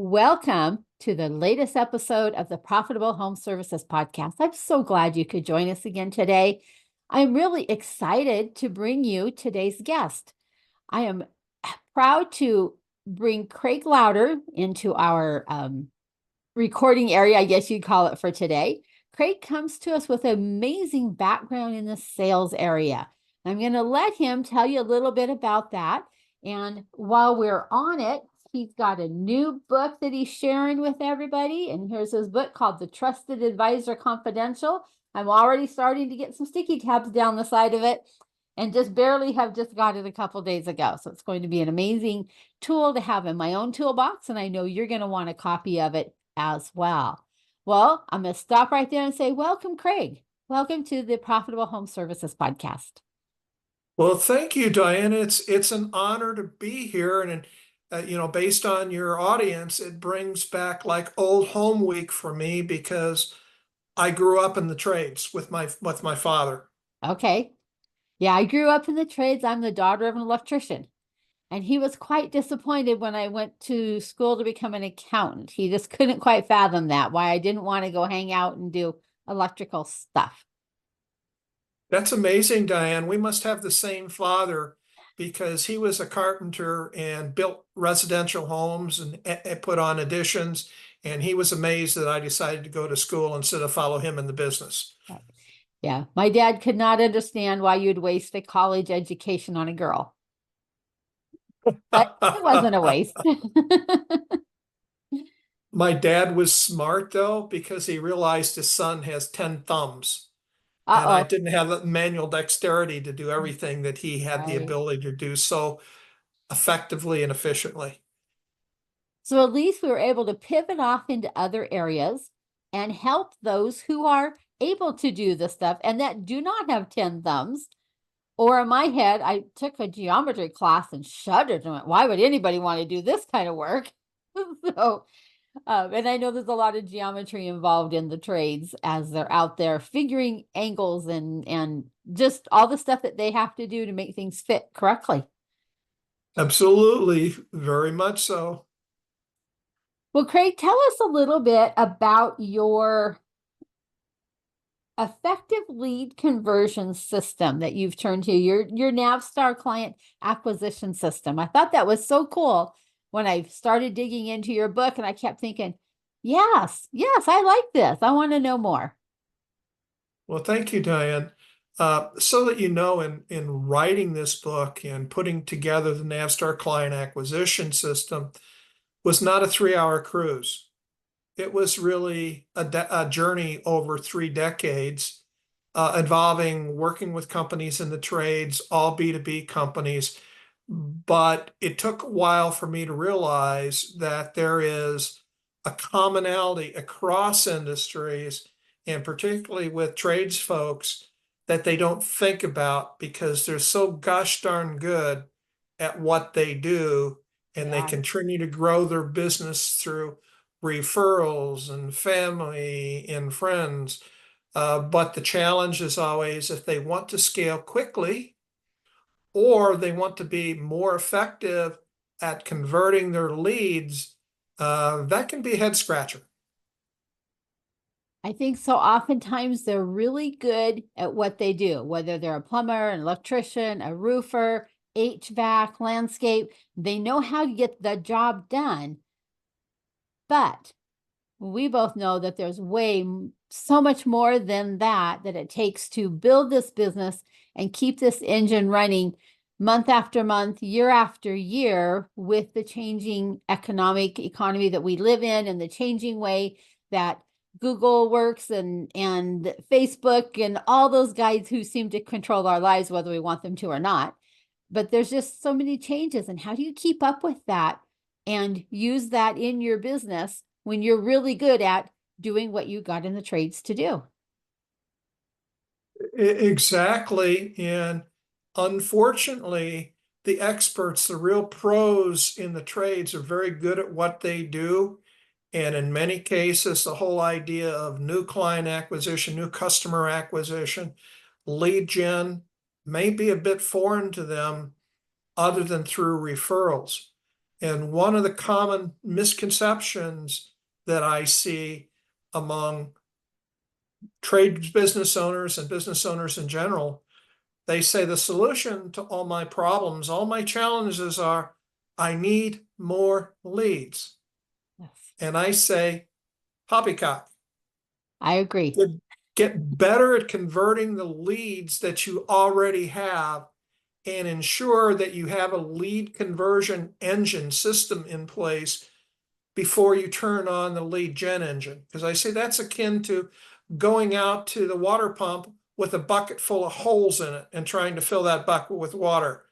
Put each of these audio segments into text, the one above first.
Welcome to the latest episode of the Profitable Home Services Podcast. I'm so glad you could join us again today. I'm really excited to bring you today's guest. I am proud to bring Craig Lowder into our recording area, I guess you'd call it, for today. Craig comes to us with an amazing background in the sales area. I'm going to let him tell you a little bit about that. And while we're on it, he's got a new book that he's sharing with everybody. And here's his book called The Trusted Advisor Confidential. I'm already starting to get some sticky tabs down the side of it and just barely have just got it a couple days ago. So it's going to be an amazing tool to have in my own toolbox. And I know you're going to want a copy of it as well. Well, I'm going to stop right there and say, welcome, Craig. Welcome to the Profitable Home Services Podcast. Well, thank you, Diane. It's an honor to be here, and based on your audience, it brings back like old home week for me because I grew up in the trades with my father. Okay. Yeah, I grew up in the trades. I'm the daughter of an electrician. And he was quite disappointed when I went to school to become an accountant. He just couldn't quite fathom that, why I didn't want to go hang out and do electrical stuff. That's amazing, Diane. We must have the same father because he was a carpenter and built residential homes and put on additions. And he was amazed that I decided to go to school instead of follow him in the business. Yeah, my dad could not understand why you'd waste a college education on a girl. But it wasn't a waste. My dad was smart though, because he realized his son has 10 thumbs. And I Uh-oh. didn't have the manual dexterity to do everything that he had the Right. ability to do so effectively and efficiently. So at least we were able to pivot off into other areas and help those who are able to do the stuff and that do not have 10 thumbs. Or in my head, I took a geometry class and shuddered and went, why would anybody want to do this kind of work? So, and I know there's a lot of geometry involved in the trades as they're out there figuring angles and just all the stuff that they have to do to make things fit correctly. Absolutely, very much so. Well, Craig, tell us a little bit about your effective lead conversion system that you've turned to, your Navstar client acquisition system. I thought that was so cool when I started digging into your book, and I kept thinking, yes, I like this. I want to know more. Well, thank you, Diane. So that you know, in writing this book and putting together the Navstar client acquisition system was not a 3-hour cruise. It was really a journey over 3 decades, involving working with companies in the trades, all B2B companies. But it took a while for me to realize that there is a commonality across industries, and particularly with trades folks, that they don't think about because they're so gosh darn good at what they do, and they Yeah. continue to grow their business through referrals and family and friends. But the challenge is always if they want to scale quickly or they want to be more effective at converting their leads, that can be a head scratcher. I think so oftentimes they're really good at what they do, whether they're a plumber, an electrician, a roofer, HVAC, landscape, they know how to get the job done. But we both know that there's so much more than that it takes to build this business and keep this engine running month after month, year after year, with the changing economy that we live in and the changing way that Google works and Facebook and all those guys who seem to control our lives, whether we want them to or not. But there's just so many changes. And how do you keep up with that and use that in your business when you're really good at doing what you got in the trades to do? Exactly. And unfortunately, the experts, the real pros in the trades, are very good at what they do. And in many cases, the whole idea of new client acquisition, new customer acquisition, lead gen may be a bit foreign to them other than through referrals. And one of the common misconceptions that I see among trade business owners and business owners in general, they say the solution to all my problems, all my challenges are, I need more leads. Yes. And I say, poppycock. I agree. Get better at converting the leads that you already have and ensure that you have a lead conversion engine system in place before you turn on the lead gen engine. Because I say that's akin to going out to the water pump with a bucket full of holes in it and trying to fill that bucket with water.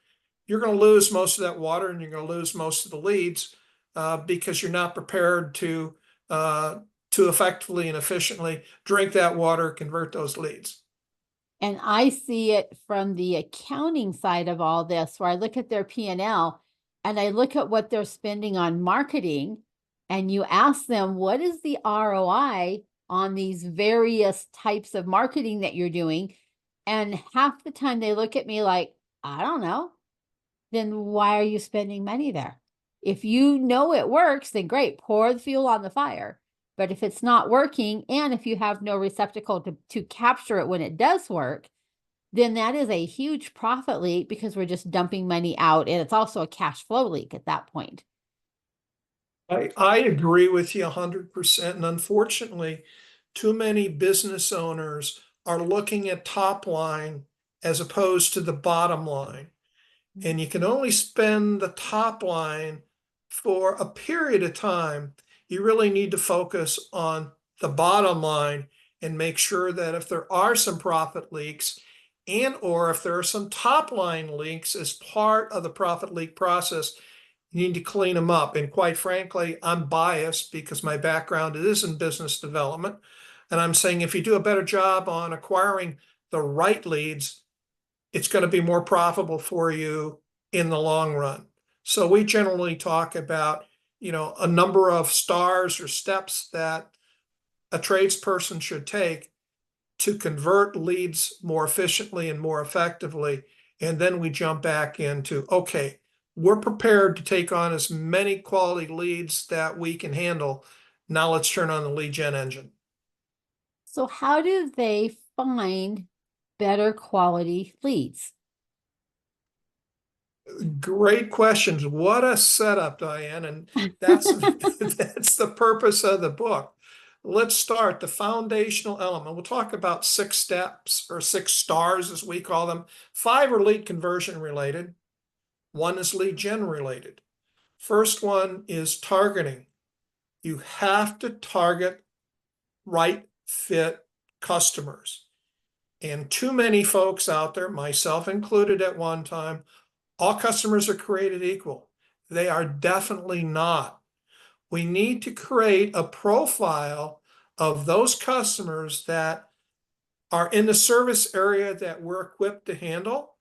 You're going to lose most of that water and you're going to lose most of the leads because you're not prepared to effectively and efficiently drink that water, convert those leads. And I see it from the accounting side of all this, where I look at their P&L and I look at what they're spending on marketing, and you ask them, what is the ROI on these various types of marketing that you're doing? And half the time they look at me like, I don't know. Then why are you spending money there? If you know it works, then great, pour the fuel on the fire. But if it's not working, and if you have no receptacle to capture it when it does work, then that is a huge profit leak because we're just dumping money out. And it's also a cash flow leak at that point. I agree with you 100%. And unfortunately, too many business owners are looking at top line as opposed to the bottom line. And you can only spend the top line for a period of time. You really need to focus on the bottom line and make sure that if there are some profit leaks and or if there are some top line leaks as part of the profit leak process, you need to clean them up. And quite frankly, I'm biased because my background is in business development. And I'm saying if you do a better job on acquiring the right leads, it's going to be more profitable for you in the long run. So we generally talk about, a number of stars or steps that a tradesperson should take to convert leads more efficiently and more effectively. And then we jump back into, okay, we're prepared to take on as many quality leads that we can handle. Now let's turn on the lead gen engine. So how do they find better quality leads? Great questions. What a setup, Diane. And that's that's the purpose of the book. Let's start the foundational element. We'll talk about 6 steps or 6 stars, as we call them. 5 are lead conversion related. 1 is lead gen related. First one is targeting. You have to target right fit customers. And too many folks out there, myself included at one time, all customers are created equal. They are definitely not. We need to create a profile of those customers that are in the service area that we're equipped to handle,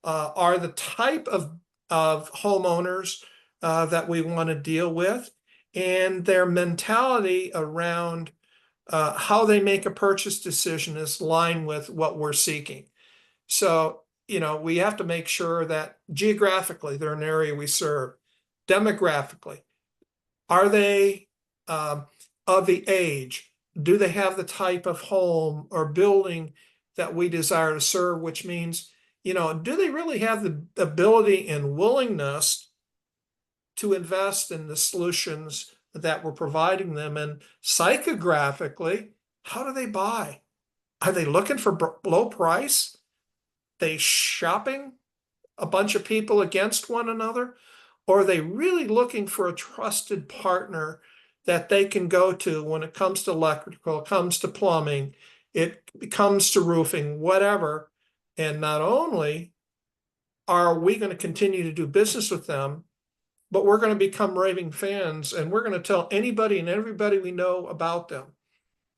are the type of homeowners that we want to deal with, and their mentality around how they make a purchase decision is aligned with what we're seeking. So, we have to make sure that geographically they're an area we serve. Demographically, are they of the age? Do they have the type of home or building that we desire to serve? Which means, do they really have the ability and willingness to invest in the solutions that we're providing them? And psychographically, how do they buy? Are they looking for low price? They shopping a bunch of people against one another? Or are they really looking for a trusted partner that they can go to when it comes to electrical, it comes to plumbing, it comes to roofing, whatever? And not only are we going to continue to do business with them, but we're going to become raving fans and we're going to tell anybody and everybody we know about them.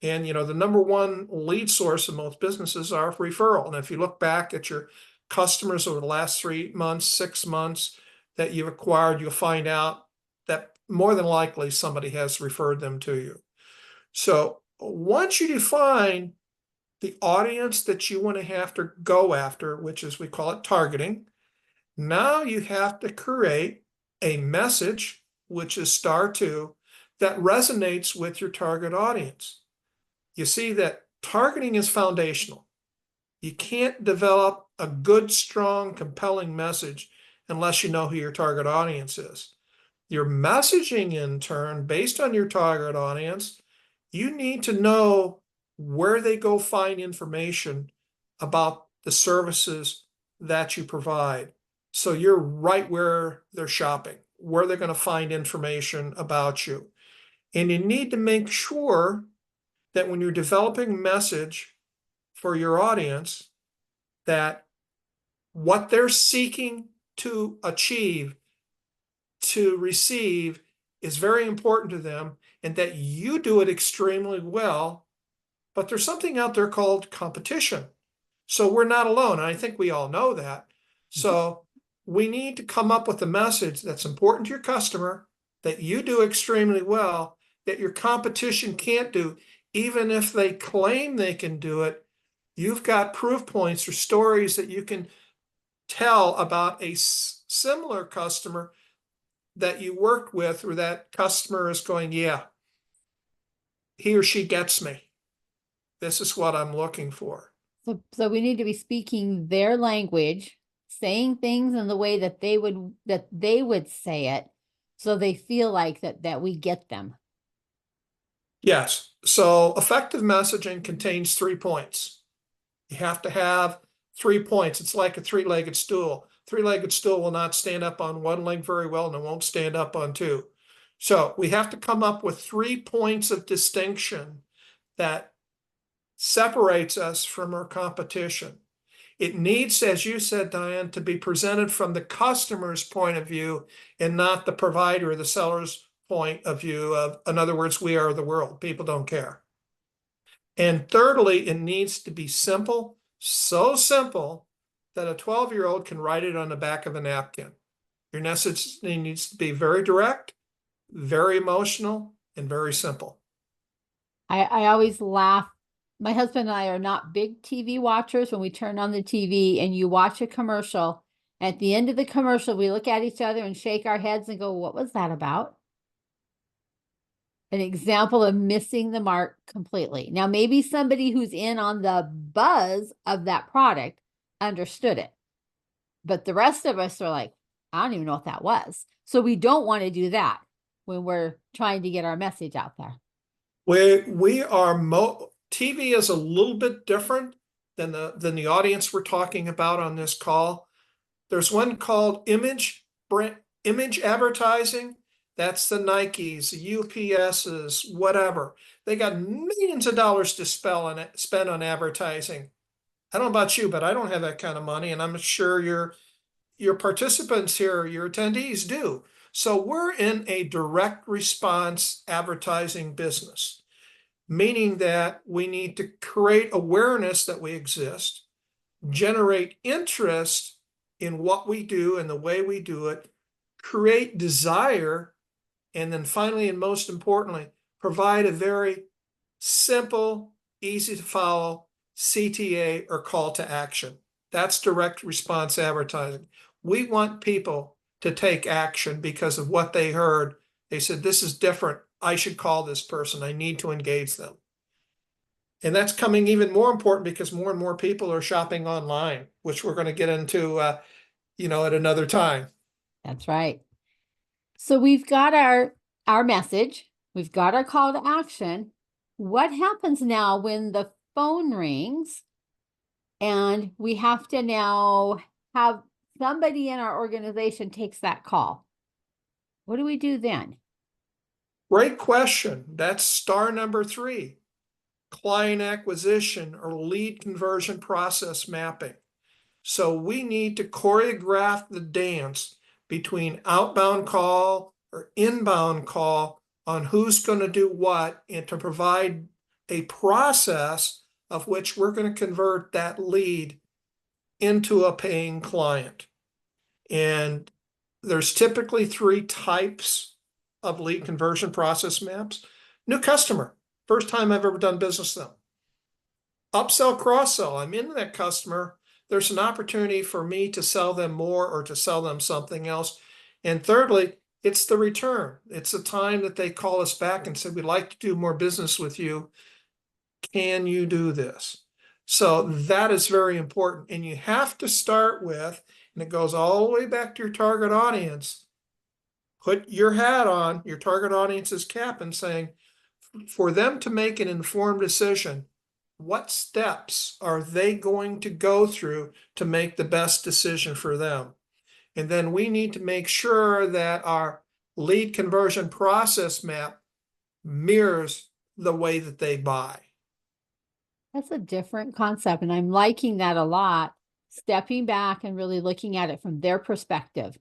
And, the number one lead source of most businesses are referral. And if you look back at your customers over the last 3 months, 6 months that you've acquired, you'll find out that more than likely somebody has referred them to you. So once you define the audience that you want to have to go after, which is, we call it targeting, now you have to create a message which is star 2, that resonates with your target audience. You see that targeting is foundational. You can't develop a good, strong, compelling message unless you know who your target audience is. Your messaging, in turn, based on your target audience, you need to know where they go find information about the services that you provide. So you're right where they're shopping, where they're going to find information about you. And you need to make sure that when you're developing a message for your audience, that what they're seeking to achieve, to receive, is very important to them, and that you do it extremely well. But there's something out there called competition. So we're not alone. And I think we all know that. So we need to come up with a message that's important to your customer, that you do extremely well, that your competition can't do. Even if they claim they can do it, you've got proof points or stories that you can tell about a similar customer that you worked with, or that customer is going, yeah, he or she gets me. This is what I'm looking for. So we need to be speaking their language, saying things in the way that they would say it, so they feel like that we get them. Yes. So effective messaging contains 3 points. You have to have 3 points. It's like a three-legged stool. Three-legged stool will not stand up on one leg very well, and it won't stand up on two. So we have to come up with 3 points of distinction that separates us from our competition. It needs, as you said, Diane, to be presented from the customer's point of view and not the provider or the seller's point of view of, in other words, we are the world. People don't care. And thirdly, it needs to be simple, so simple that a 12-year-old can write it on the back of a napkin. Your message needs to be very direct, very emotional, and very simple. I always laugh. My husband and I are not big TV watchers. When we turn on the TV and you watch a commercial, at the end of the commercial, we look at each other and shake our heads and go, what was that about? An example of missing the mark completely. Now, maybe somebody who's in on the buzz of that product understood it, but the rest of us are like, I don't even know what that was. So we don't want to do that when we're trying to get our message out there. We are TV is a little bit different than the audience we're talking about on this call. There's one called image advertising. That's the Nikes, the UPSs, whatever. They got millions of dollars to spend on advertising. I don't know about you, but I don't have that kind of money, and I'm sure your participants here, your attendees do. So we're in a direct response advertising business, meaning that we need to create awareness that we exist, generate interest in what we do and the way we do it, create desire, and then finally, and most importantly, provide a very simple, easy to follow CTA or call to action. That's direct response advertising. We want people to take action because of what they heard. They said, this is different. I should call this person. I need to engage them. And that's coming even more important because more and more people are shopping online, which we're going to get into, at another time. That's right. So we've got our message, we've got our call to action. What happens now when the phone rings and we have to now have somebody in our organization takes that call? What do we do then? Great question. That's star number 3, client acquisition or lead conversion process mapping. So we need to choreograph the dance between outbound call or inbound call on who's going to do what, and to provide a process of which we're going to convert that lead into a paying client. And there's typically 3 types of lead conversion process maps. New customer, first time I've ever done business with them. Upsell, cross-sell, I'm into that customer. There's an opportunity for me to sell them more or to sell them something else. And thirdly, It's the return. It's the time that they call us back and say, we'd like to do more business with you. Can you do this? So that is very important. And you have to start with, and it goes all the way back to your target audience. Put your hat on, your target audience's cap, and saying, for them to make an informed decision, what steps are they going to go through to make the best decision for them? And then we need to make sure that our lead conversion process map mirrors the way that they buy. That's a different concept, and I'm liking that a lot. Stepping back and really looking at it from their perspective,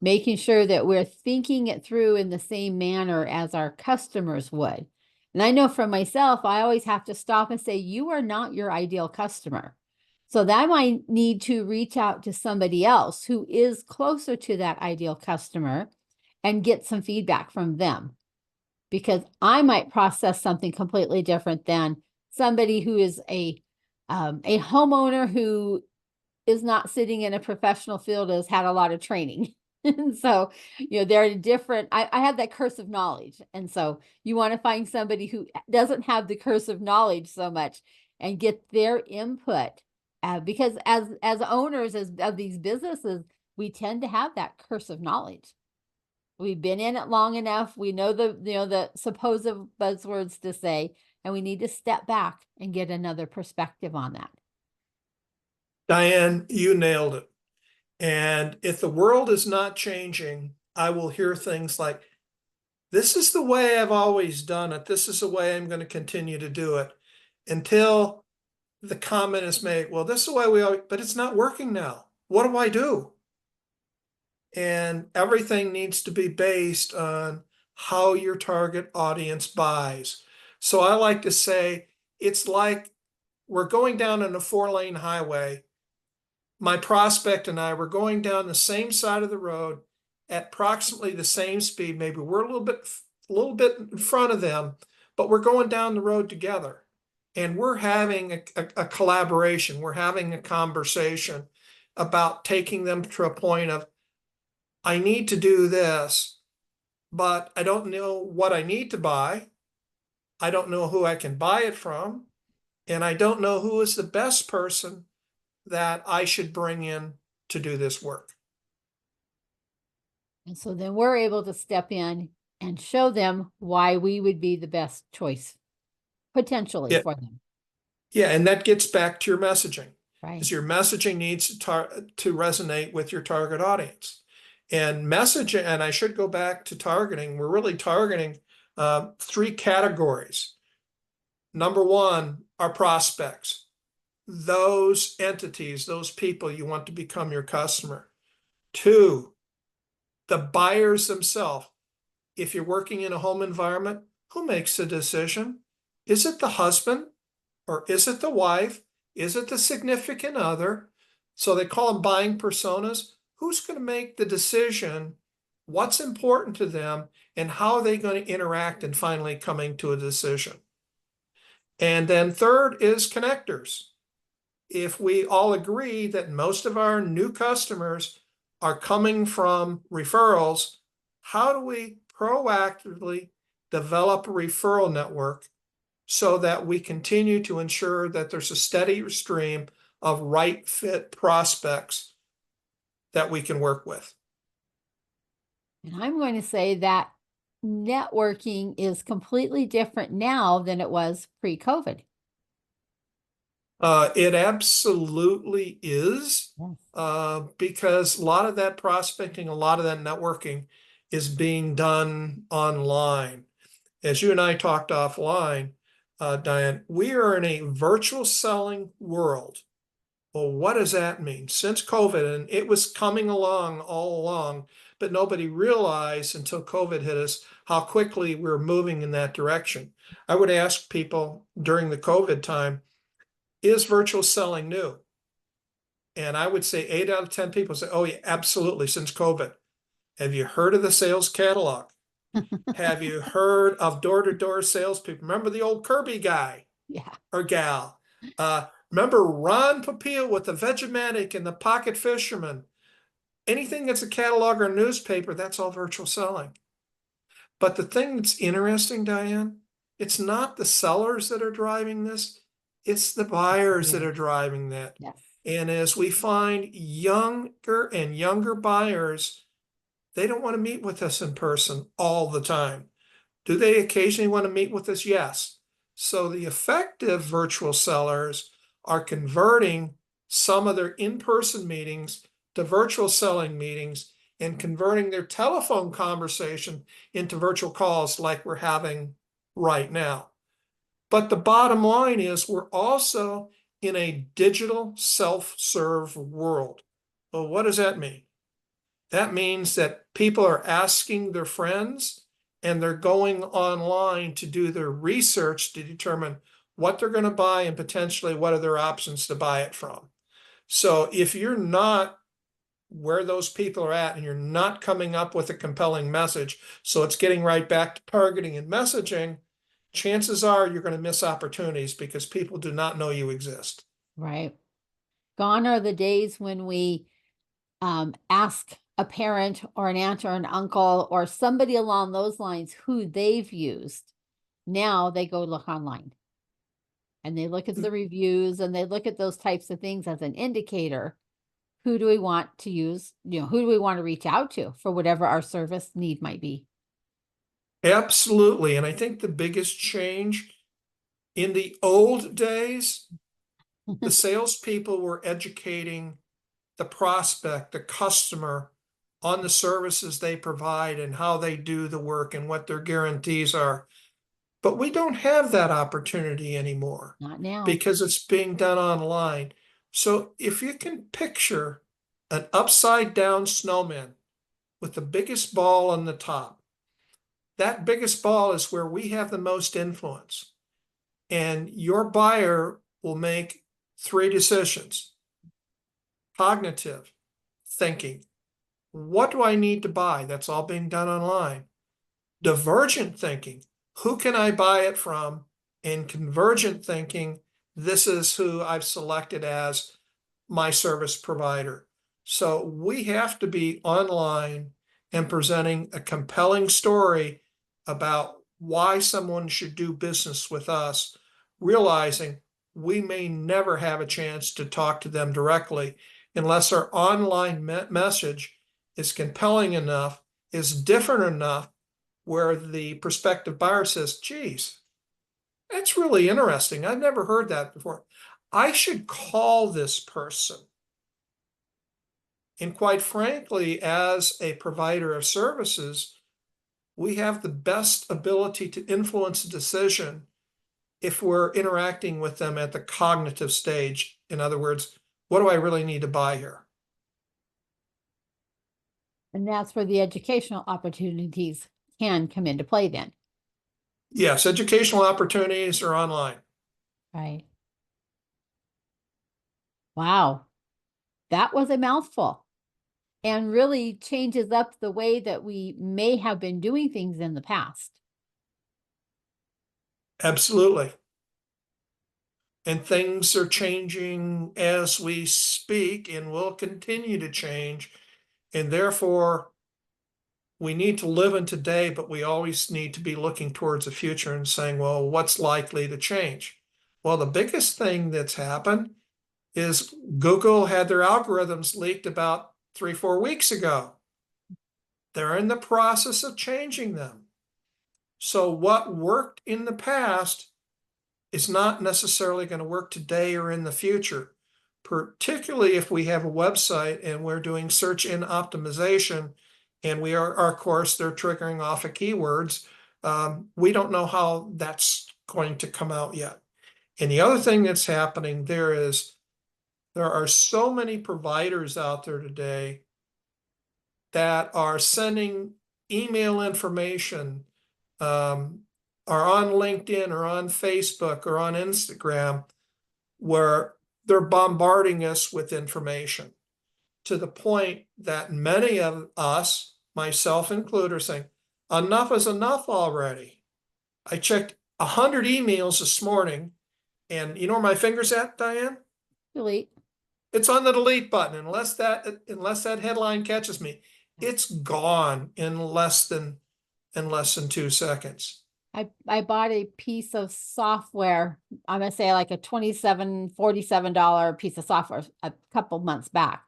making sure that we're thinking it through in the same manner as our customers would. And I know for myself, I always have to stop and say, you are not your ideal customer. So that might need to reach out to somebody else who is closer to that ideal customer and get some feedback from them, because I might process something completely different than somebody who is a homeowner who is not sitting in a professional field, has had a lot of training. And so, they're different. I have that curse of knowledge. And so you want to find somebody who doesn't have the curse of knowledge so much and get their input. Because as owners of these businesses, we tend to have that curse of knowledge. We've been in it long enough. We know the supposed buzzwords to say, and we need to step back and get another perspective on that. Diane, you nailed it. And if the world is not changing, I will hear things like, this is the way I've always done it. This is the way I'm going to continue to do it, until the comment is made, well, this is the way we always, but it's not working now. What do I do? And everything needs to be based on how your target audience buys. So I like to say, it's like we're going down in a 4-lane highway. My prospect and I were going down the same side of the road at approximately the same speed. Maybe we're a little bit in front of them, but we're going down the road together. And we're having a collaboration. We're having a conversation about taking them to a point of, I need to do this, but I don't know what I need to buy. I don't know who I can buy it from. And I don't know who is the best person that I should bring in to do this work. And so then we're able to step in and show them why we would be the best choice potentially for them. Yeah, and that gets back to your messaging. Right. Because your messaging needs to resonate with your target audience. And messaging, and I should go back to targeting, we're really targeting 3 categories. Number 1, our prospects. Those entities, those people you want to become your customer. 2, the buyers themselves. If you're working in a home environment, who makes the decision? Is it the husband, or is it the wife? Is it the significant other? So they call them buying personas. Who's going to make the decision? What's important to them? And how are they going to interact in finally coming to a decision? And then 3rd is connectors. If we all agree that most of our new customers are coming from referrals, how do we proactively develop a referral network so that we continue to ensure that there's a steady stream of right fit prospects that we can work with? And I'm going to say that networking is completely different now than it was pre-COVID. It absolutely is, because a lot of that prospecting, a lot of that networking is being done online. As you and I talked offline, Diane, we are in a virtual selling world. Well, what does that mean? Since COVID, and it was coming along all along, but nobody realized until COVID hit us how quickly we're moving in that direction. I would ask people during the COVID time, is virtual selling new? And I would say 8 out of 10 people say, oh, yeah, absolutely, since COVID. Have you heard of the sales catalog? Have you heard of door-to-door salespeople? Remember the old Kirby guy? Yeah. Or gal? Remember Ron Popeil with the Vegematic and the Pocket Fisherman? anything that's a catalog or a newspaper, that's all virtual selling. But the thing that's interesting, Diane, it's not the sellers that are driving this, it's the buyers that are driving that. Yes. And as we find younger and younger buyers, they don't want to meet with us in person all the time. Do they occasionally want to meet with us? Yes. So the effective virtual sellers are converting some of their in-person meetings to virtual selling meetings and converting their telephone conversation into virtual calls like we're having right now. But the bottom line is we're also in a digital self-serve world. Well, what does that mean? That means that people are asking their friends and they're going online to do their research to determine what they're going to buy and potentially what are their options to buy it from. So if you're not where those people are at and you're not coming up with a compelling message, so it's getting right back to targeting and messaging, chances are you're going to miss opportunities because people do not know you exist. Right. Gone are the days when we ask a parent or an aunt or an uncle or somebody along those lines who they've used. Now they go look online and they look at the reviews and they look at those types of things as an indicator. Who do we want to use? Who do we want to reach out to for whatever our service need might be? Absolutely. And I think the biggest change in the old days, the salespeople were educating the prospect, the customer, on the services they provide and how they do the work and what their guarantees are. But we don't have that opportunity anymore Not now. because it's being done online. So if you can picture an upside down snowman with the biggest ball on the top, that biggest ball is where we have the most influence. And your buyer will make three decisions: cognitive thinking. What do I need to buy? That's all being done online. Divergent thinking. Who can I buy it from? And convergent thinking. This is who I've selected as my service provider. So we have to be online and presenting a compelling story about why someone should do business with us, realizing we may never have a chance to talk to them directly unless our online message is compelling enough, is different enough, where the prospective buyer says, geez, that's really interesting. I've never heard that before. I should call this person. And quite frankly, as a provider of services, we have the best ability to influence a decision if we're interacting with them at the cognitive stage. In other words, what do I really need to buy here? And that's where the educational opportunities can come into play then. Yes, educational opportunities are online. Right. Wow. That was a mouthful and really changes up the way that we may have been doing things in the past. Absolutely. And things are changing as we speak and will continue to change. And therefore, we need to live in today, but we always need to be looking towards the future and saying, well, what's likely to change? Well, the biggest thing that's happened is Google had their algorithms leaked about 3-4 weeks ago. They're in the process of changing them. So what worked in the past is not necessarily going to work today or in the future, particularly if we have a website and we're doing search engine optimization and we are, of course, they're triggering off of keywords. We don't know how that's going to come out yet. And the other thing that's happening there are so many providers out there today that are sending email information, are on LinkedIn or on Facebook or on Instagram, where they're bombarding us with information to the point that many of us, myself included, are saying, enough is enough already. I checked 100 emails this morning, and you know where my finger's at, Diane? Delete. It's on the delete button. Unless that headline catches me, it's gone in less than 2 seconds. I bought a piece of software. I'm gonna say like a $47 piece of software a couple months back.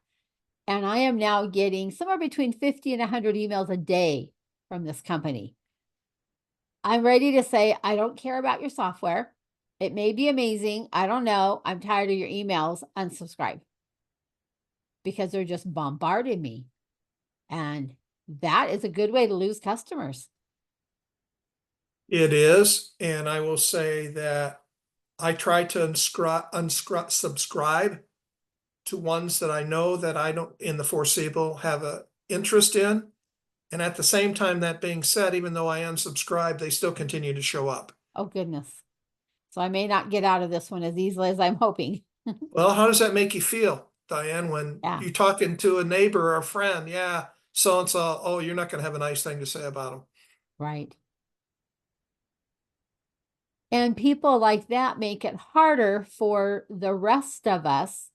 And I am now getting somewhere between 50 and 100 emails a day from this company. I'm ready to say, I don't care about your software. It may be amazing. I don't know. I'm tired of your emails. Unsubscribe. Because they're just bombarding me. And that is a good way to lose customers. It is, and I will say that I try to subscribe to ones that I know that I don't in the foreseeable have a interest in. And at the same time, that being said, even though I unsubscribe, they still continue to show up. Oh, goodness. So I may not get out of this one as easily as I'm hoping. Well, how does that make you feel, Diane, when Yeah. you're talking to a neighbor or a friend? Yeah, so and so. Oh, you're not going to have a nice thing to say about them. Right. And people like that make it harder for the rest of us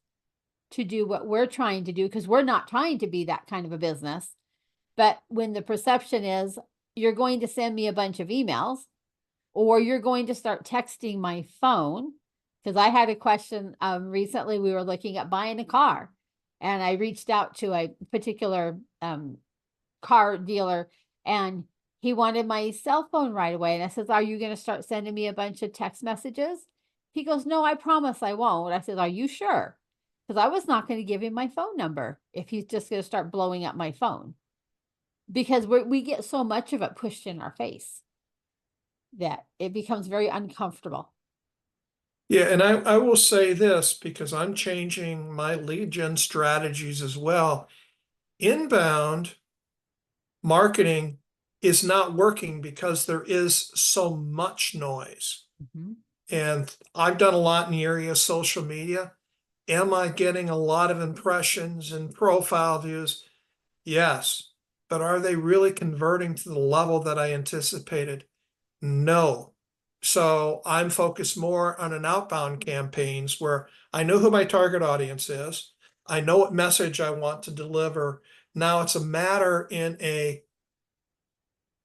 to do what we're trying to do because we're not trying to be that kind of a business. But when the perception is you're going to send me a bunch of emails or you're going to start texting my phone, because I had a question recently, we were looking at buying a car and I reached out to a particular car dealer and he wanted my cell phone right away. And I says, are you going to start sending me a bunch of text messages? He goes, no, I promise I won't. I said, are you sure? Because I was not going to give him my phone number if he's just going to start blowing up my phone. Because we get so much of it pushed in our face that it becomes very uncomfortable. Yeah, and I will say this because I'm changing my lead gen strategies as well. Inbound marketing is not working because there is so much noise. Mhm. And I've done a lot in the area of social media. Am I getting a lot of impressions and profile views? Yes. But are they really converting to the level that I anticipated? No. So I'm focused more on an outbound campaigns where I know who my target audience is. I know what message I want to deliver. Now it's a matter in a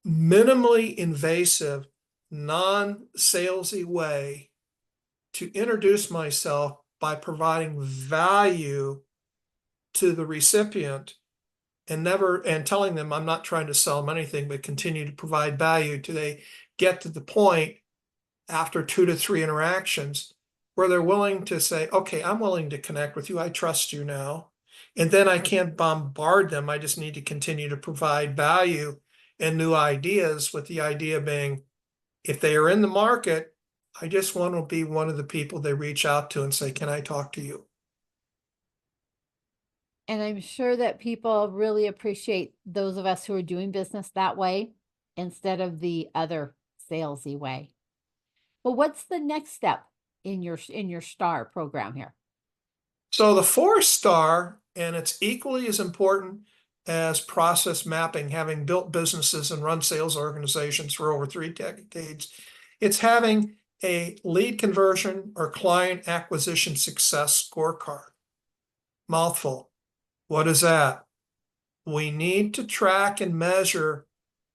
minimally invasive, non-salesy way to introduce myself by providing value to the recipient and telling them I'm not trying to sell them anything, but continue to provide value till they get to the point after 2 to 3 interactions where they're willing to say, okay, I'm willing to connect with you. I trust you now. And then I can't bombard them. I just need to continue to provide value and new ideas, with the idea being, if they are in the market, I just want to be one of the people they reach out to and say, can I talk to you? And I'm sure that people really appreciate those of us who are doing business that way instead of the other salesy way. Well, what's the next step in your STAR program here? So the 4-star, and it's equally as important as process mapping, having built businesses and run sales organizations for over 3 decades, it's having a lead conversion or client acquisition success scorecard. Mouthful. What is that? We need to track and measure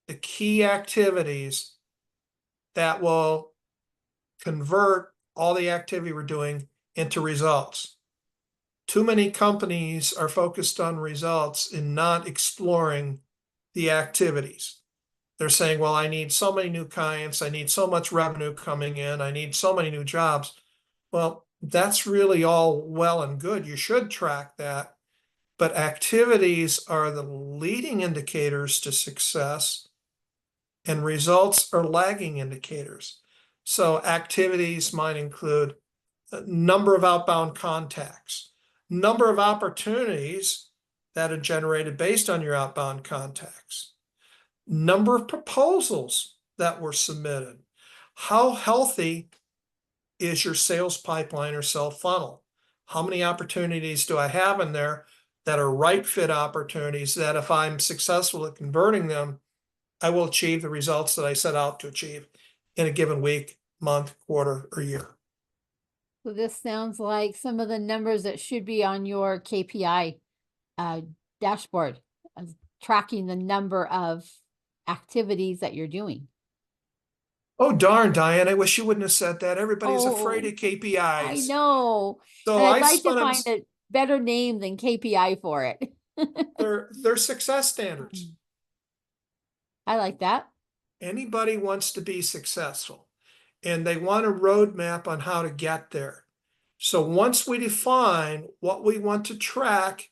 the key activities that will convert all the activity we're doing into results. Too many companies are focused on results and not exploring the activities. They're saying, well, I need so many new clients, I need so much revenue coming in, I need so many new jobs. Well, that's really all well and good. You should track that. But activities are the leading indicators to success, and results are lagging indicators. So activities might include a number of outbound contacts, number of opportunities that are generated based on your outbound contacts, number of proposals that were submitted, how healthy is your sales pipeline or sales funnel? How many opportunities do I have in there that are right fit opportunities that if I'm successful at converting them, I will achieve the results that I set out to achieve in a given week, month, quarter, or year? So this sounds like some of the numbers that should be on your KPI uh, dashboard, tracking the number of activities that you're doing. Oh, darn, Diane, I wish you wouldn't have said that. Everybody's afraid Oh, of I KPIs. know. And So I'd I like to spent, find a better name than KPI for it. they're success standards. Mm. I like that. Anybody wants to be successful and they want a roadmap on how to get there. So once we define what we want to track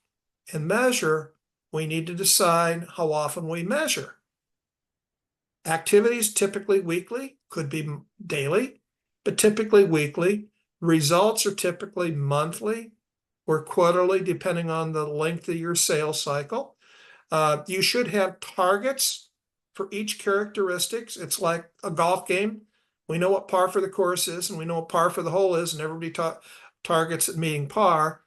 and measure, we need to decide how often we measure. Activities typically weekly, could be daily, but typically weekly. Results are typically monthly or quarterly, depending on the length of your sales cycle. You should have targets for each characteristics. It's like a golf game. We know what par for the course is, and we know what par for the hole is, and everybody targets at meeting par.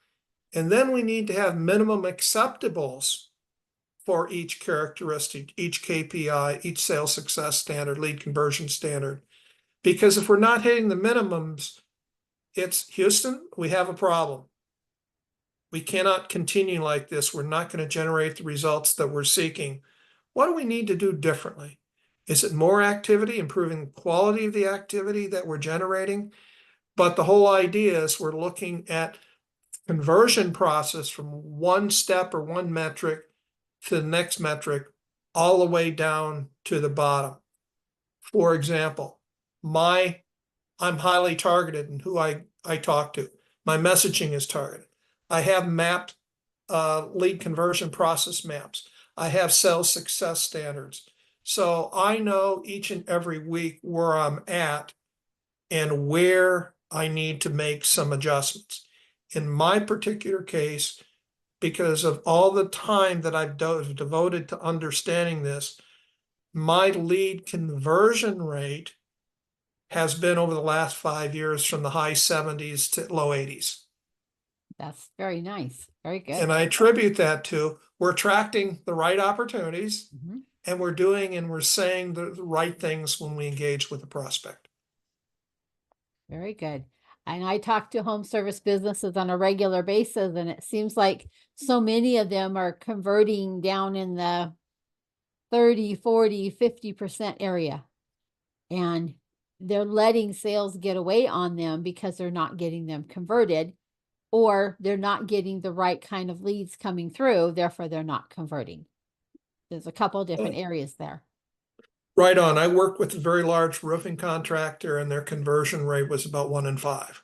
And then we need to have minimum acceptables for each characteristic, each KPI, each sales success standard, lead conversion standard. Because if we're not hitting the minimums, it's Houston, we have a problem. We cannot continue like this. We're not going to generate the results that we're seeking. What do we need to do differently? Is it more activity, improving the quality of the activity that we're generating? But the whole idea is we're looking at conversion process from one step or one metric to the next metric, all the way down to the bottom. For example, I'm highly targeted in who I talk to. My messaging is targeted. I have mapped lead conversion process maps. I have sales success standards. So I know each and every week where I'm at and where I need to make some adjustments. In my particular case, because of all the time that I've devoted to understanding this, my lead conversion rate has been over the last 5 years from the high 70s to low 80s. That's very nice. Very good. And I attribute that to we're attracting the right opportunities Mhm. and we're saying the right things when we engage with the prospect. Very good. And I talk to home service businesses on a regular basis, and it seems like so many of them are converting down in the 30, 40, 50% area. And they're letting sales get away on them because they're not getting them converted, or they're not getting the right kind of leads coming through. Therefore, they're not converting. There's a couple different areas there. Right on. I worked with a very large roofing contractor and their conversion rate was about 1 in 5.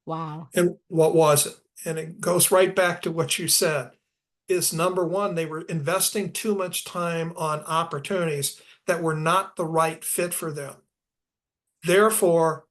Wow. And what was it? And it goes right back to what you said. Is number one, they were investing too much time on opportunities that were not the right fit for them. Therefore,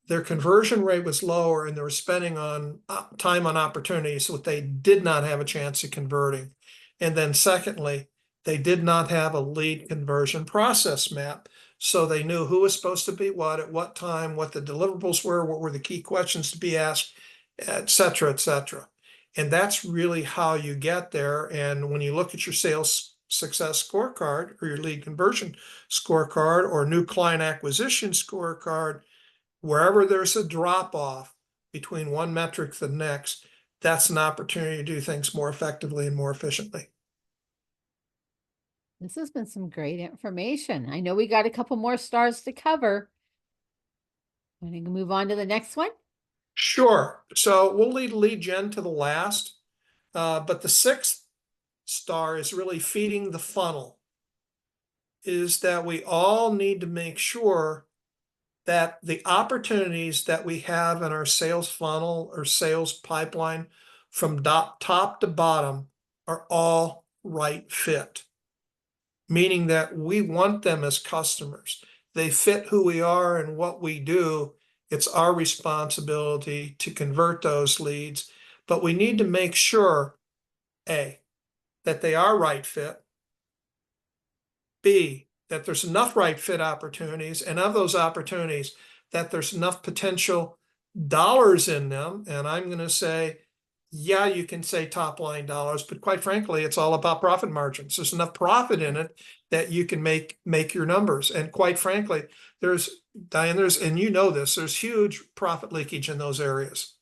their conversion rate was lower and they were spending on time on opportunities that they did not have a chance of converting. And then secondly, they did not have a lead conversion process map. So they knew who was supposed to be what, at what time, what the deliverables were, what were the key questions to be asked, et cetera, et cetera. And that's really how you get there. And when you look at your sales success scorecard or your lead conversion scorecard or new client acquisition scorecard, wherever there's a drop off between one metric to the next, that's an opportunity to do things more effectively and more efficiently. This has been some great information. I know we got a couple more stars to cover. Want to move on to the next one? Sure. So we'll lead lead gen to the last, but the sixth star is really feeding the funnel. Is that we all need to make sure that the opportunities that we have in our sales funnel or sales pipeline from top to bottom are all right fit, meaning that we want them as customers. They fit who we are and what we do. It's our responsibility to convert those leads, but we need to make sure, A, that they are right fit, B, that there's enough right fit opportunities, and of those opportunities, that there's enough potential dollars in them. And I'm going to say yeah, you can say top line dollars, but quite frankly, it's all about profit margins. There's enough profit in it that you can make your numbers. And quite frankly, there's Diane, and you know this, there's huge profit leakage in those areas.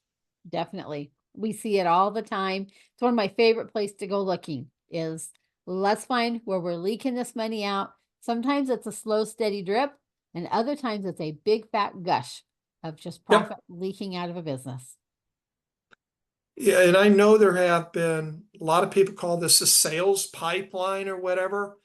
Definitely. We see it all the time. It's one of my favorite places to go looking is let's find where we're leaking this money out. Sometimes it's a slow, steady drip, and other times it's a big fat gush of just Yep. profit leaking out of a business. Yeah, and I know there have been a lot of people call this a sales pipeline or whatever,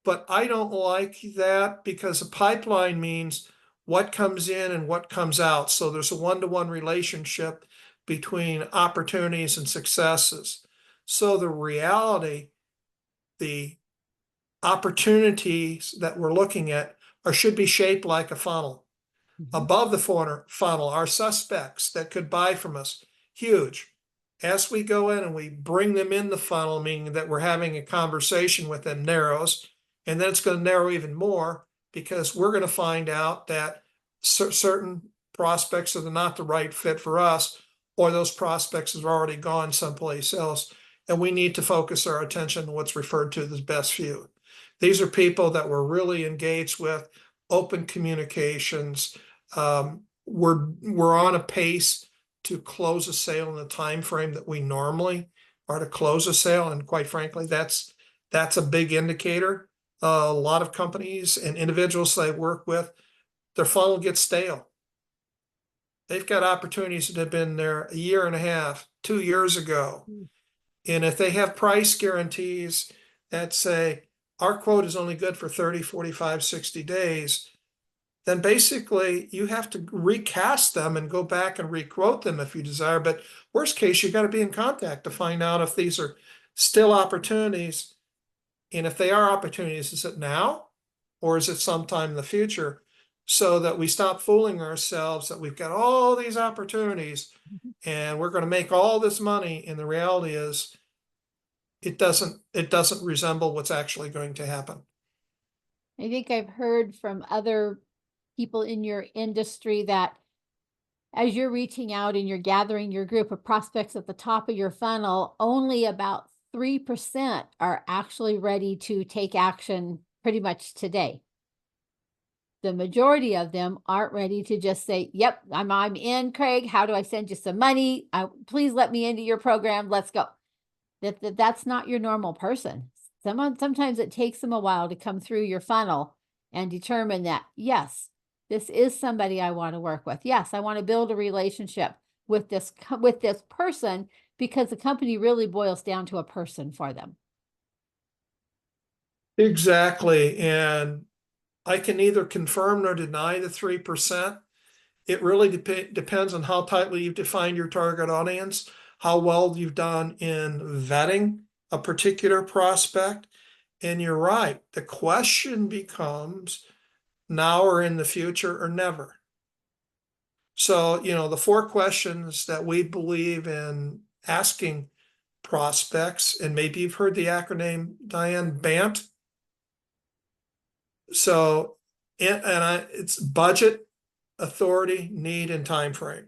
but I don't like that because a pipeline means what comes in and what comes out. So there's a one-to-one relationship between opportunities and successes. So the reality, the opportunities that we're looking at should be shaped like a funnel. Above the funnel are suspects that could buy from us. Huge. As we go in and we bring them in the funnel, meaning that we're having a conversation with them, narrows, and then it's going to narrow even more because we're going to find out that certain prospects are not the right fit for us, or those prospects have already gone someplace else, and we need to focus our attention on what's referred to as best few. These are people that we're really engaged with, open communications. We're on a pace to close a sale in the time frame that we normally are to close a sale, and quite frankly, that's a big indicator. A lot of companies and individuals that I work with, their funnel gets stale. They've got opportunities that have been there a year and a half, 2 years ago, and if they have price guarantees that say our quote is only good for 30, 45, 60 days, then basically you have to recast them and go back and requote them if you desire. But worst case, you got to be in contact to find out if these are still opportunities. And if they are opportunities, is it now or is it sometime in the future? So that we stop fooling ourselves that we've got all these opportunities and we're going to make all this money. And the reality is it doesn't resemble what's actually going to happen. I think I've heard from other people in your industry that as you're reaching out and you're gathering your group of prospects at the top of your funnel, only about 3% are actually ready to take action pretty much today. The majority of them aren't ready to just say, yep, I'm in, Craig. How do I send you some money? Please let me into your program. Let's go. That's not your normal person. Sometimes it takes them a while to come through your funnel and determine that, yes, this is somebody I want to work with. Yes, I want to build a relationship with this person because the company really boils down to a person for them. Exactly. And I can neither confirm nor deny the 3%. It really depends on how tightly you've defined your target audience, how well you've done in vetting a particular prospect. And you're right. The question becomes now or in the future or never. So, the 4 questions that we believe in asking prospects, and maybe you've heard the acronym, Diane, BANT. So, it's budget, authority, need, and time frame.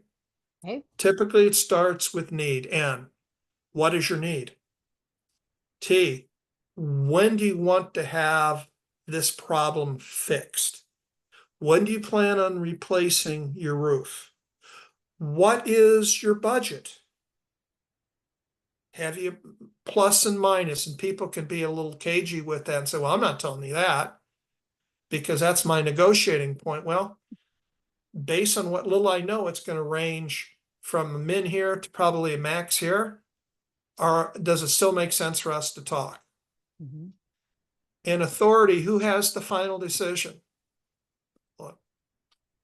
Okay. Typically, it starts with need. N, what is your need? T, when do you want to have this problem fixed? When do you plan on replacing your roof? What is your budget? Have you plus and minus? And people can be a little cagey with that and say, well, I'm not telling you that because that's my negotiating point. Well, based on what little I know, it's going to range from a min here to probably a max here. Or does it still make sense for us to talk? In authority, who has the final decision? Well,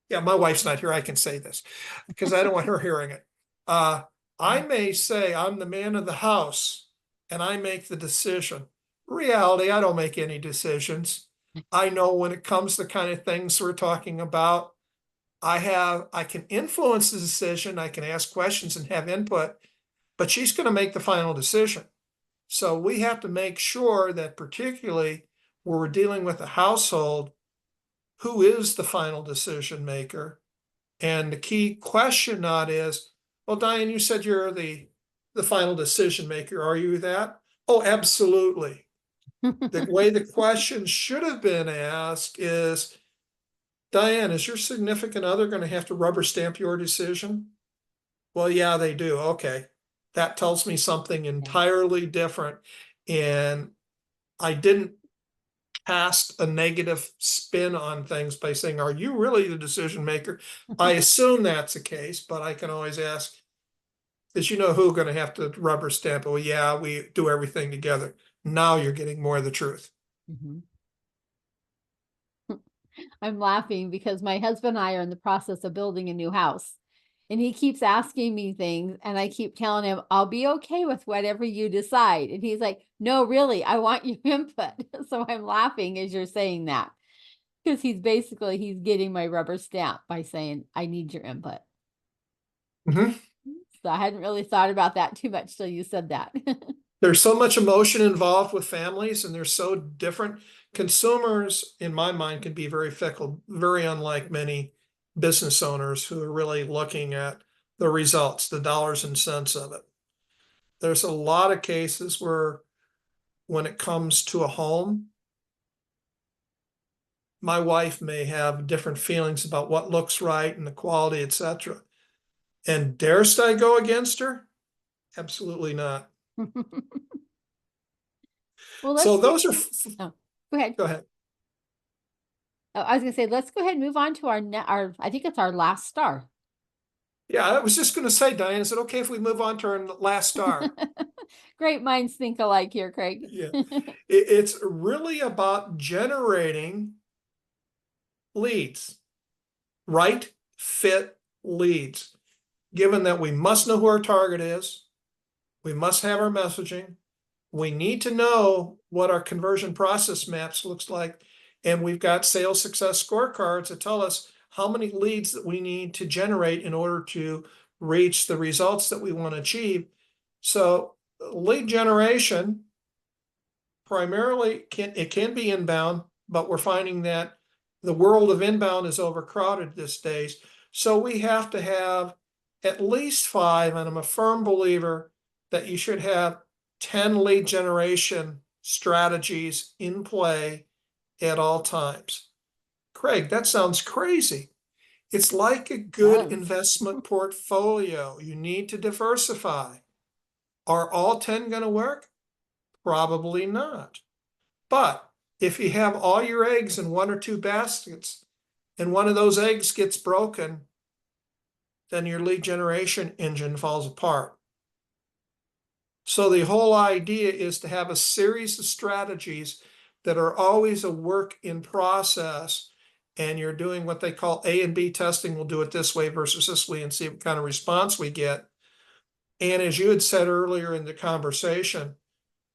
yeah, my wife's not here. I can say this because I don't want her hearing it. I may say I'm the man of the house and I make the decision. Reality, I don't make any decisions. I know when it comes to the kind of things we're talking about, I can influence the decision. I can ask questions and have input, but she's going to make the final decision. So we have to make sure that particularly where we're dealing with a household, who is the final decision maker? And the key question not is, well, Diane, you said you're the the final decision maker. Are you that? Oh, absolutely. The way the question should have been asked is, Diane, is your significant other going to have to rubber stamp your decision? Well, yeah, they do. Okay. That tells me something entirely different. And I didn't cast a negative spin on things by saying, are you really the decision maker? I assume that's the case, but I can always ask, is you know who going to have to rubber stamp it? Well, yeah, we do everything together. Now you're getting more of the truth. Mhm. I'm laughing because my husband and I are in the process of building a new house. And he keeps asking me things, and I keep telling him, I'll be okay with whatever you decide. And he's like, no, really, I want your input. So I'm laughing as you're saying that because he's getting my rubber stamp by saying, I need your input. Mhm. So I hadn't really thought about that too much till you said that. There's so much emotion involved with families, and they're so different. Consumers, in my mind, can be very fickle, very unlike many business owners who are really looking at the results, the dollars and cents of it. There's a lot of cases where when it comes to a home, my wife may have different feelings about what looks right and the quality, etc. And darest I go against her? Absolutely not. Well, So let's those are, oh, go ahead. go ahead. Oh, I was gonna say, let's go ahead and move on to our, I think it's our last star. Yeah, I was just going to say, Diane, is it okay if we move on to our last star? Great minds think alike here, Craig. Yeah, it's really about generating leads, right fit leads. Given that we must know who our target is, we must have our messaging, we need to know what our conversion process maps looks like, and we've got sales success scorecards that tell us how many leads that we need to generate in order to reach the results that we want to achieve. So lead generation primarily can be inbound, but we're finding that the world of inbound is overcrowded these days. So we have to have at least 5, and I'm a firm believer that you should have 10 lead generation strategies in play at all times. Craig, that sounds crazy. It's like a good Does. investment portfolio. You need to diversify. Are all 10 going to work? Probably not. But if you have all your eggs in 1 or 2 baskets and one of those eggs gets broken, then your lead generation engine falls apart. So the whole idea is to have a series of strategies that are always a work in process, and you're doing what they call A and B testing. We'll do it this way versus this way and see what kind of response we get. And as you had said earlier in the conversation,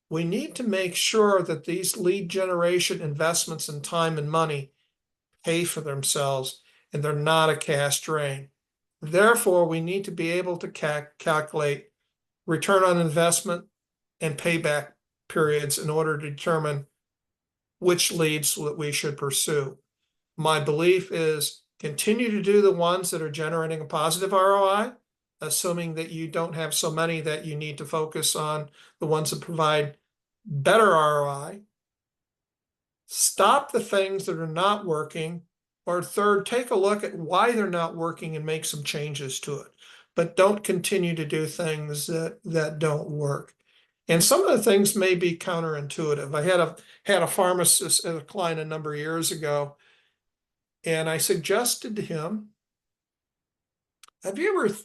we need to make sure that these lead generation investments in time and money pay for themselves and they're not a cash drain. Therefore, we need to be able to calculate return on investment and payback periods in order to determine which leads that we should pursue. My belief is continue to do the ones that are generating a positive ROI, assuming that you don't have so many that you need to focus on the ones that provide better ROI. Stop the things that are not working, or third, take a look at why they're not working and make some changes to it. But don't continue to do things that don't work. And some of the things may be counterintuitive. I had a pharmacist as a client a number of years ago, and I suggested to him, have you ever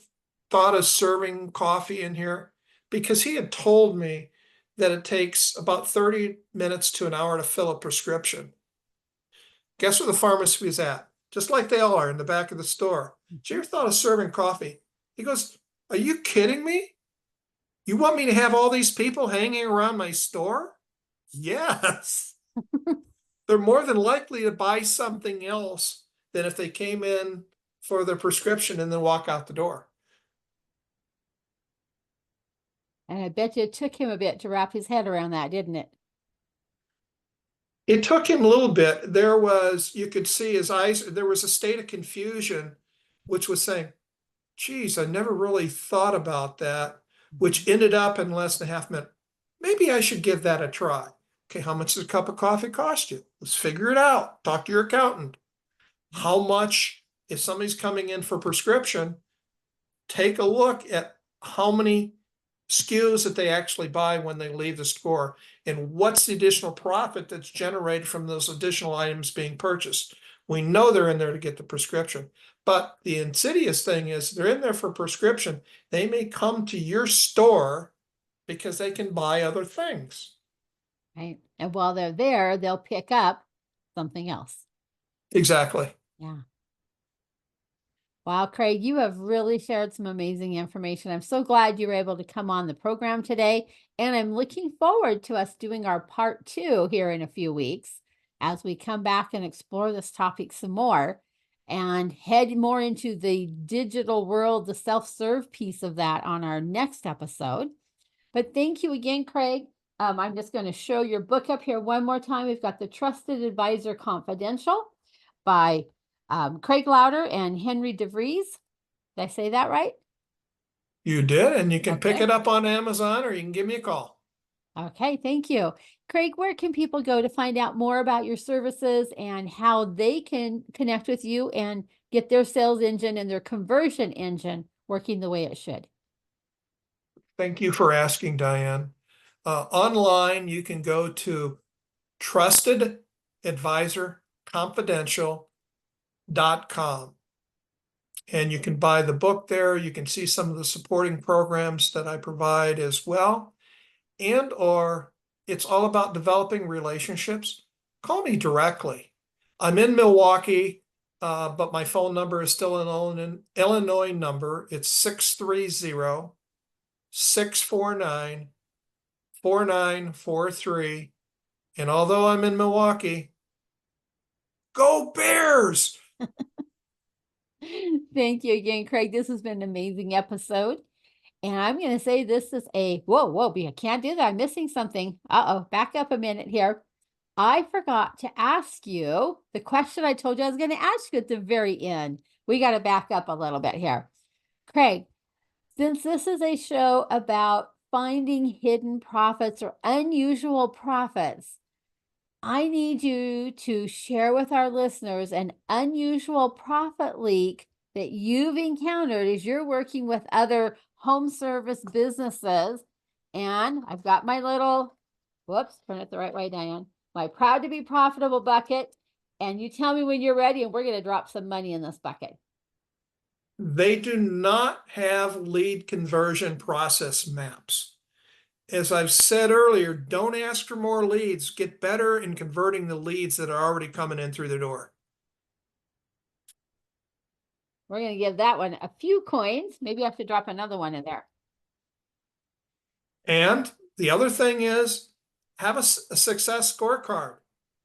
thought of serving coffee in here? Because he had told me that it takes about 30 minutes to an hour to fill a prescription. Guess where the pharmacy was at? Just like they all are, in the back of the store. Did you ever thought of serving coffee? He goes, are you kidding me? You want me to have all these people hanging around my store? Yes. They're more than likely to buy something else than if they came in for their prescription and then walk out the door. And I bet you it took him a bit to wrap his head around that, didn't it? It took him a little bit. You could see his eyes, there was a state of confusion, which was saying, geez, I never really thought about that. which ended up in less than a half minute. Maybe I should give that a try. Okay, how much does a cup of coffee cost you? Let's figure it out. Talk to your accountant. How much, if somebody's coming in for prescription, take a look at how many SKUs that they actually buy when they leave the store, and what's the additional profit that's generated from those additional items being purchased. We know they're in there to get the prescription, but the insidious thing is they're in there for prescription. They may come to your store because they can buy other things. Right. And while they're there, they'll pick up something else. Exactly. Yeah. Wow, Craig, you have really shared some amazing information. I'm so glad you were able to come on the program today. And I'm looking forward to us doing our part 2 here in a few weeks as we come back and explore this topic some more and head more into the digital world, the self-serve piece of that on our next episode. But thank you again, Craig. I'm just going to show your book up here one more time. We've got The Trusted Advisor Confidential by Craig Lowder and Henry DeVries. Did I say that right? You did, and you can pick Okay. it up on Amazon, or you can give me a call. Okay, thank you. Craig, where can people go to find out more about your services and how they can connect with you and get their sales engine and their conversion engine working the way it should? Thank you for asking, Diane. Online, you can go to trustedadvisorconfidential.com. And you can buy the book there. You can see some of the supporting programs that I provide as well. And or it's all about developing relationships. Call me directly. I'm in Milwaukee, but my phone number is still an Illinois number. It's 630-649-4943. And although I'm in Milwaukee, go Bears! Thank you again, Craig. This has been an amazing episode. And I'm going to say this is a, whoa, I can't do that. I'm missing something. Uh-oh, back up a minute here. I forgot to ask you the question I told you I was going to ask you at the very end. We got to back up a little bit here. Craig, since this is a show about finding hidden profits or unusual profits, I need you to share with our listeners an unusual profit leak that you've encountered as you're working with other home service businesses. And I've got my little, whoops, turn it the right way, Diane, my proud to be profitable bucket. And you tell me when you're ready and we're going to drop some money in this bucket. They do not have lead conversion process maps. As I've said earlier, don't ask for more leads. Get better in converting the leads that are already coming in through the door. We're going to give that one a few coins. Maybe I should drop another one in there. And the other thing is, have a success scorecard.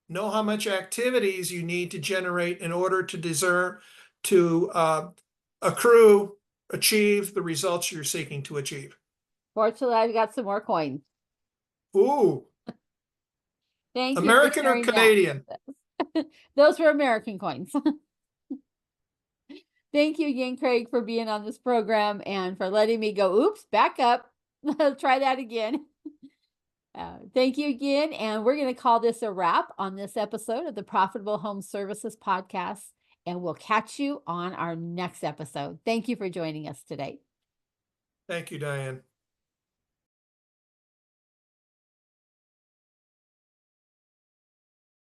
Know how much activities you need to generate in order to achieve the results you're seeking to achieve. Fortunately, I've got some more coins. Ooh. Thank you. American or Canadian? Those were American coins. Thank you again, Craig, for being on this program and for letting me go, oops, back up. Try that again. Thank you again. And we're going to call this a wrap on this episode of the Profitable Home Services Podcast. And we'll catch you on our next episode. Thank you for joining us today. Thank you, Diane.